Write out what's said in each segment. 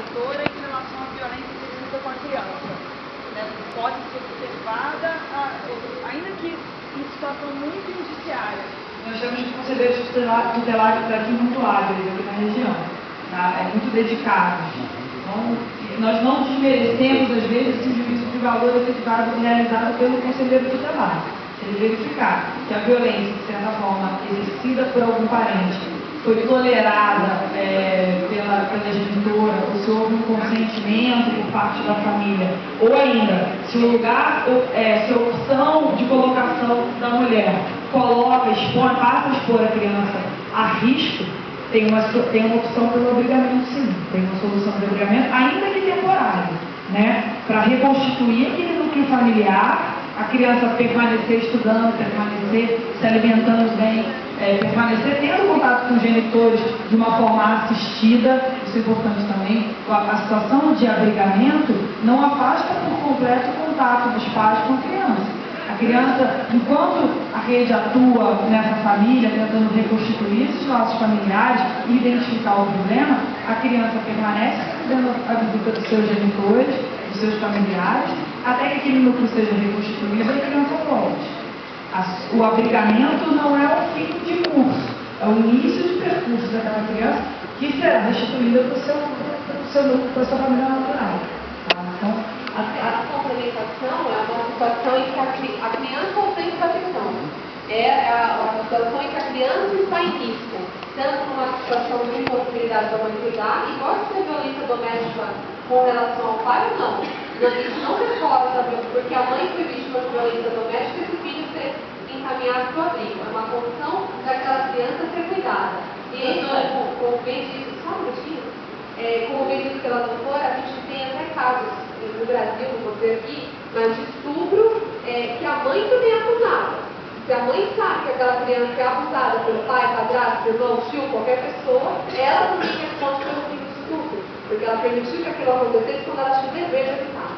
genitora em relação à violência exercida com a criança. Né? Pode ser observada, ainda que em situação muito indiciária. Nós temos conselheiros tutelares aqui muito hábeis aqui na região, tá? Muito dedicados. Então, nós não desmerecemos, às vezes, esse juízo de valor efetivado realizado pelo conselheiro tutelar. Se ele verificar que a violência, de certa forma, exercida por algum parente, foi tolerada pela genitora, ou se houve um consentimento por parte da família, ou ainda, se o lugar, se a opção de colocação da mulher expõe, passa a expor a criança a risco, tem uma opção pelo obrigamento, sim. Tem uma solução de obrigamento, ainda que temporária, né? Para reconstituir aquele núcleo familiar, a criança permanecer estudando, permanecer se alimentando bem, permanecer tendo contato com os genitores de uma forma assistida. Isso é importante também. A situação de abrigamento não afasta por completo o contato dos pais com a criança. A criança, enquanto a rede atua nessa família, tentando reconstituir esses laços familiares e identificar o problema, a criança permanece recebendo a visita dos seus genitores, dos seus familiares, até que aquele núcleo seja reconstituído e a criança volte. O abrigamento não é o fim de curso, é o início de percurso daquela criança que será restituída para a sua família natural. Tá? Então, a complementação é uma situação em que a criança tem proteção. É a situação em que a criança está em risco, tanto numa situação de impossibilidade da mãe cuidar, e pode ser violência doméstica com relação ao pai ou não. Isso não reforça, porque a mãe foi vítima de violência doméstica e esse filho ser encaminhado para o abrigo. É uma condição daquela criança ser cuidada. E como bem disse, só um minutinho, como bem disse pela doutora, a gente tem até casos no Brasil, não vou dizer aqui, mas de estupro, que a mãe também é abusada. Se a mãe sabe que aquela criança é abusada pelo pai, padrasto, irmão, tio, qualquer pessoa, ela também responde pelo crime de estupro, porque ela permitiu que aquilo acontecesse quando ela tinha o dever de evitar.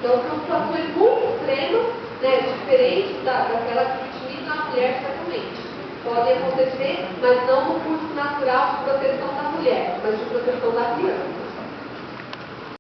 Então são situações muito extremas, né, diferentes daquela que vitimiza a mulher certamente. Podem acontecer, mas não no curso natural de proteção da mulher, mas de proteção da criança.